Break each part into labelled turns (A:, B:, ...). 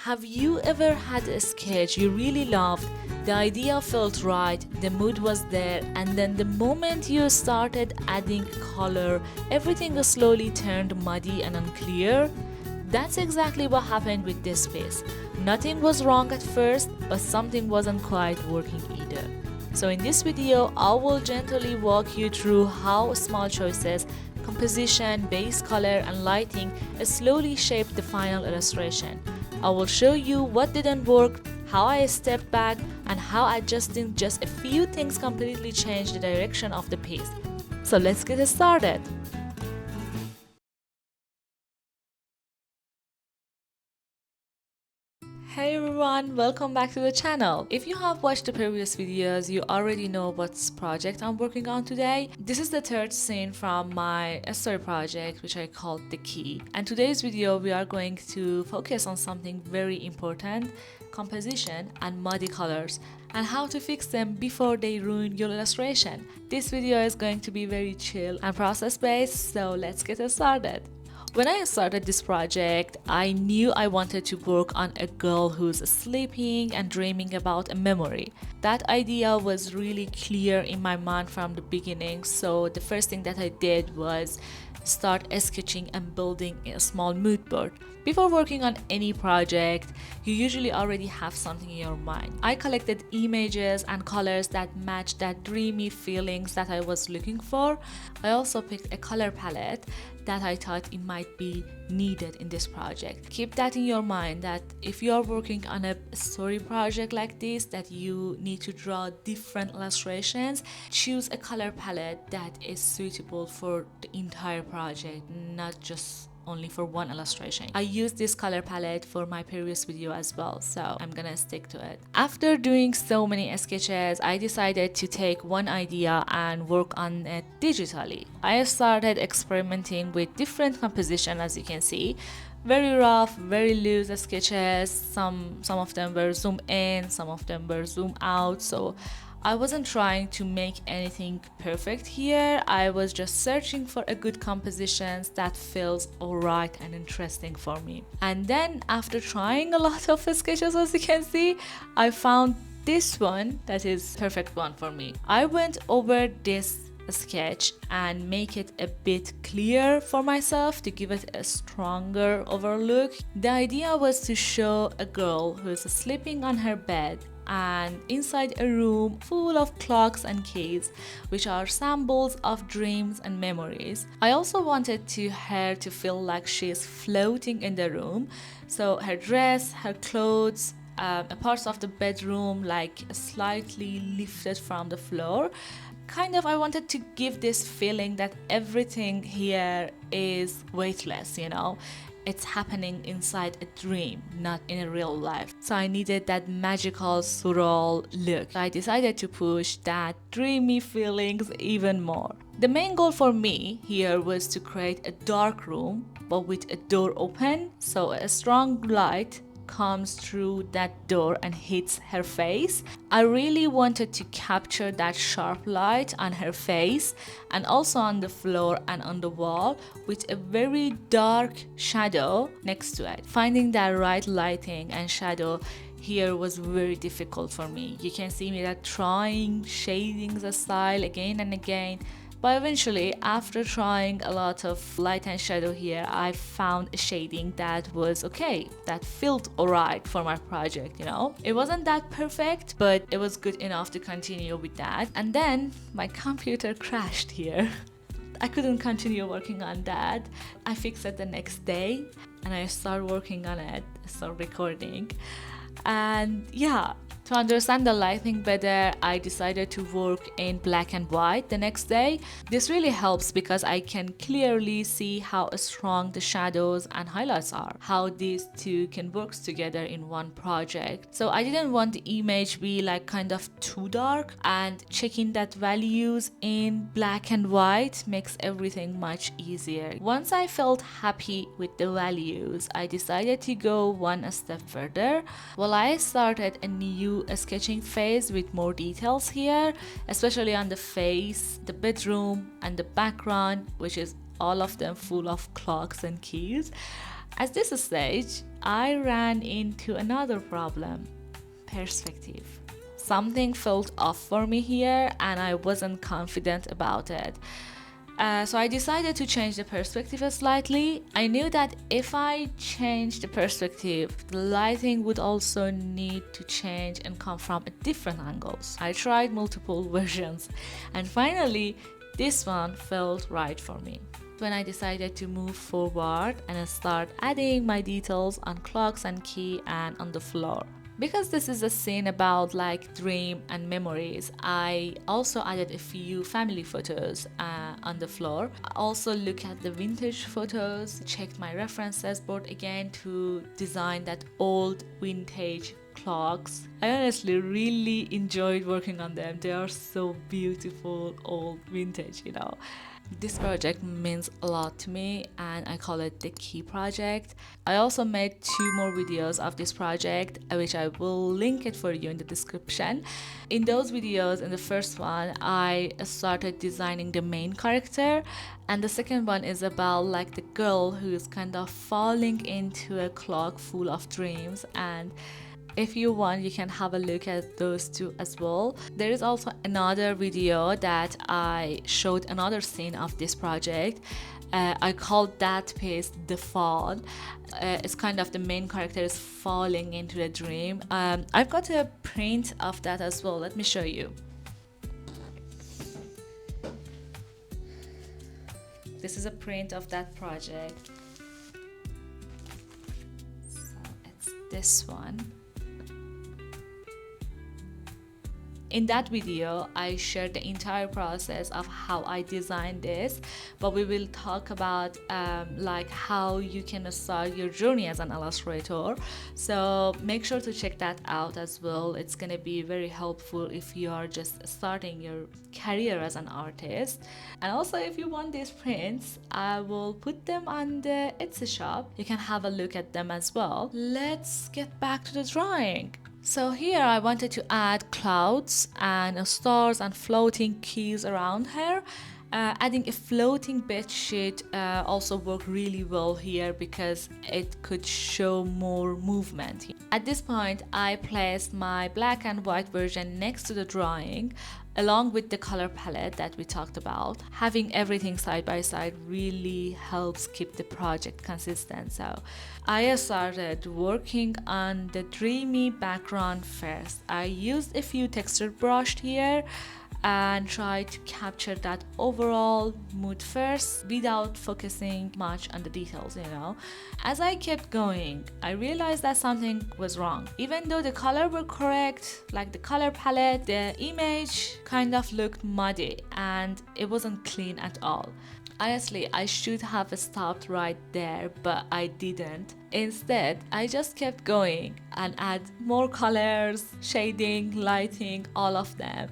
A: Have you ever had a sketch you really loved? The idea felt right, the mood was there, and then the moment you started adding color, everything slowly turned muddy and unclear? That's exactly what happened with this piece. Nothing was wrong at first, but something wasn't quite working either. So in this video, I will gently walk you through how small choices, composition, base color, and lighting slowly shaped the final illustration. I will show you what didn't work, how I stepped back, and how adjusting just a few things completely changed the direction of the piece. So let's get started. Hey everyone, welcome back to the channel. If you have watched the previous videos, you already know what project I'm working on today. This is the third scene from my story project, which I called The Key. And today's video, we are going to focus on something very important: composition and muddy colors, and how to fix them before they ruin your illustration. This video is going to be very chill and process based, so let's get started. When I started this project, I knew I wanted to work on a girl who's sleeping and dreaming about a memory. That idea was really clear in my mind from the beginning, so the first thing that I did was start sketching and building a small mood board. Before working on any project, you usually already have something in your mind. I collected images and colors that matched that dreamy feelings that I was looking for. I also picked a color palette that I thought it might be needed in this project. Keep that in your mind, that if you are working on a story project like this, that you need to draw different illustrations, choose a color palette that is suitable for the entire project, not just only for one illustration. I used this color palette for my previous video as well, so I'm gonna stick to it. After doing so many sketches, I decided to take one idea and work on it digitally. I started experimenting with different composition, as you can see. Very rough, very loose sketches. Some of them were zoom in, some of them were zoom out, so I wasn't trying to make anything perfect here. I was just searching for a good compositions that feels alright and interesting for me. And then after trying a lot of sketches, as you can see, I found this one that is perfect one for me. I went over this sketch and make it a bit clear for myself to give it a stronger overlook. The idea was to show a girl who is sleeping on her bed and inside a room full of clocks and keys, which are symbols of dreams and memories. I also wanted her to feel like she is floating in the room, so her dress, her clothes, a part of the bedroom like slightly lifted from the floor. I wanted to give this feeling that everything here is weightless, It's happening inside a dream, not in a real life. So I needed that magical, surreal look. I decided to push that dreamy feelings even more. The main goal for me here was to create a dark room, but with a door open, so a strong light comes through that door and hits her face. I really wanted to capture that sharp light on her face and also on the floor and on the wall with a very dark shadow next to it. Finding that right lighting and shadow here was very difficult for me. You can see me that trying shading the style again and again. But eventually, after trying a lot of light and shadow here, I found a shading that was okay, that felt alright for my project, It wasn't that perfect, but it was good enough to continue with that. And then my computer crashed here. I couldn't continue working on that. I fixed it the next day and I started working on it, start recording. And yeah, to understand the lighting better, I decided to work in black and white the next day. This really helps because I can clearly see how strong the shadows and highlights are, how these two can work together in one project. So I didn't want the image be like kind of too dark, and checking that values in black and white makes everything much easier. Once I felt happy with the values, I decided to go one step further. Well, I started a new sketching phase with more details here, especially on the face, the bedroom, and the background, which is all of them full of clocks and keys. At this stage, I ran into another problem: perspective. Something felt off for me here and I wasn't confident about it. So I decided to change the perspective slightly. I knew that if I changed the perspective, the lighting would also need to change and come from different angles. I tried multiple versions and finally this one felt right for me. When I decided to move forward and start adding my details on clocks and key and on the floor. Because this is a scene about like dream and memories, I also added a few family photos on the floor. I also looked at the vintage photos, checked my references board again to design that old vintage clocks. I honestly really enjoyed working on them. They are so beautiful, old vintage, you know. This project means a lot to me and I call it the key project. I also made 2 more videos of this project, which I will link it for you in the description. In those videos, in the first one, I started designing the main character, and the second one is about like the girl who is kind of falling into a clock full of dreams. And if you want, you can have a look at those 2 as well. There is also another video that I showed another scene of this project. I called that piece The Fall. It's kind of the main character is falling into a dream. I've got a print of that as well. Let me show you. This is a print of that project. So it's this one. In that video, I shared the entire process of how I designed this, but we will talk about like how you can start your journey as an illustrator. So make sure to check that out as well. It's gonna be very helpful if you are just starting your career as an artist. And also, if you want these prints, I will put them on the Etsy shop. You can have a look at them as well. Let's get back to the drawing. So here I wanted to add clouds and stars and floating keys around her. Adding a floating bed sheet also worked really well here because it could show more movement. At this point, I placed my black and white version next to the drawing along with the color palette that we talked about. Having everything side by side really helps keep the project consistent. So I started working on the dreamy background first. I used a few texture brushed here and try to capture that overall mood first without focusing much on the details, you know. As I kept going, I realized that something was wrong. Even though the color were correct, like the color palette, the image kind of looked muddy and it wasn't clean at all. Honestly, I should have stopped right there, but I didn't. Instead, I just kept going and add more colors, shading, lighting, all of them.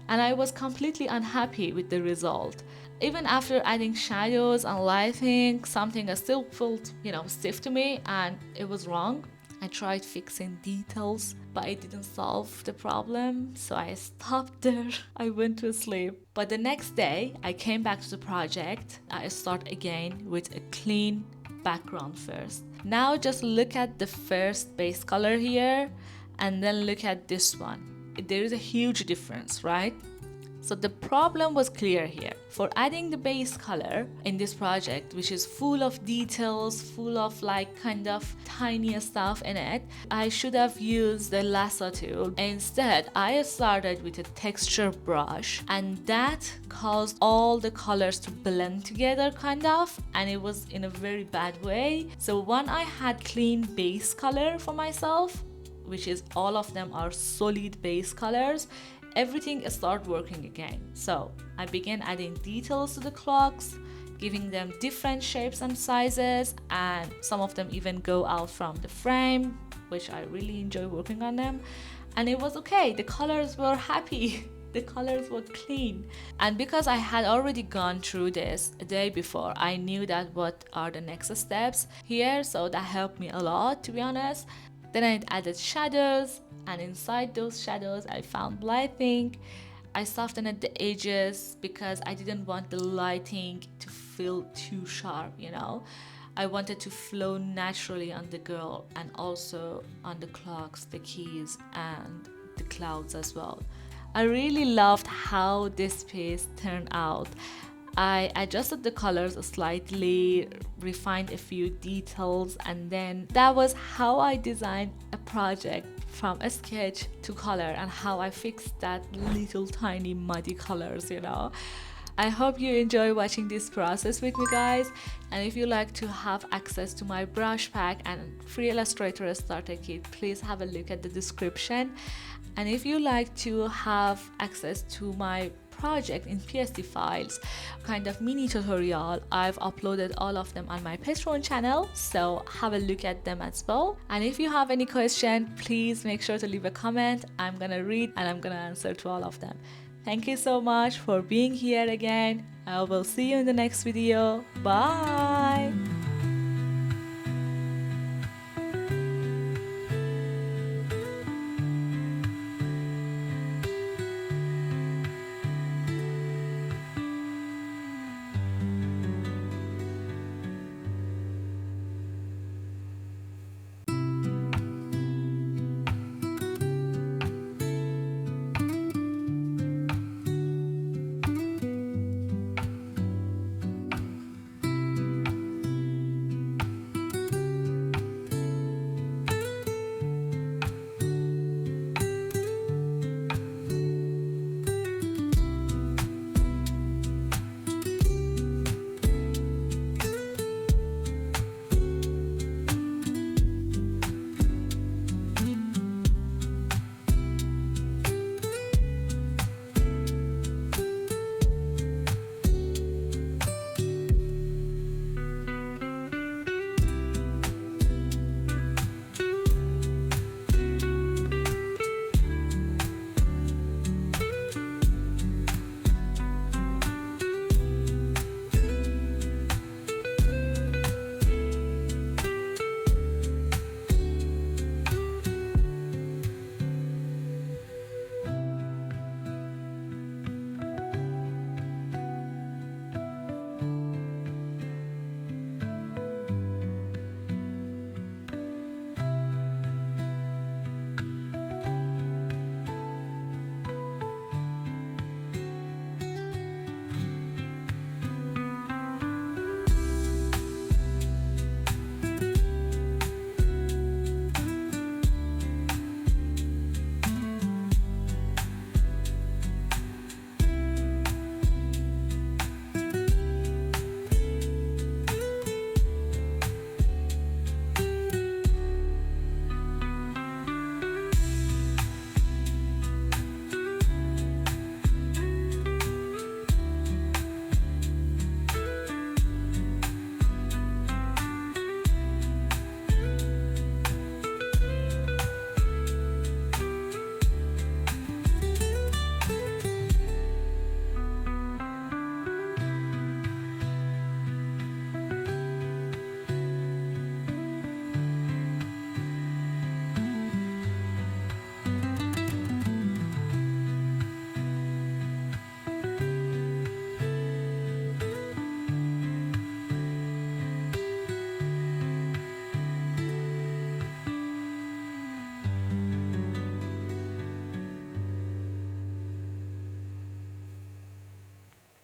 A: And I was completely unhappy with the result. Even after adding shadows and lighting, something still felt, stiff to me and it was wrong. I tried fixing details, but it didn't solve the problem, so I stopped there. I went to sleep. But the next day, I came back to the project. I start again with a clean background first. Now just look at the first base color here and then look at this one. There is a huge difference, right? So the problem was clear here. For adding the base color in this project, which is full of details, full of like kind of tiny stuff in it, I should have used the lasso tool. Instead, I started with a texture brush and that caused all the colors to blend together kind of, and it was in a very bad way. So when I had clean base color for myself, which is all of them are solid base colors, everything started working again. So I began adding details to the clocks, giving them different shapes and sizes, and some of them even go out from the frame, which I really enjoy working on them. And it was okay, the colors were happy. The colors were clean. And because I had already gone through this a day before, I knew that what are the next steps here, so that helped me a lot, to be honest. Then I added shadows, and inside those shadows I found lighting. I softened at the edges because I didn't want the lighting to feel too sharp, I wanted to flow naturally on the girl and also on the clocks, the keys, and the clouds as well. I really loved how this piece turned out. I adjusted the colors slightly, refined a few details, and then that was how I designed a project from a sketch to color, and how I fixed that little tiny muddy colors. I hope you enjoy watching this process with me, guys. And if you like to have access to my brush pack and free Illustrator starter kit, please have a look at the description. And if you like to have access to my project in PSD files, kind of mini tutorial, I've uploaded all of them on my Patreon channel, so have a look at them as well. And if you have any question, please make sure to leave a comment. I'm gonna read and I'm gonna answer to all of them. Thank you so much for being here again. I will see you in the next video. Bye.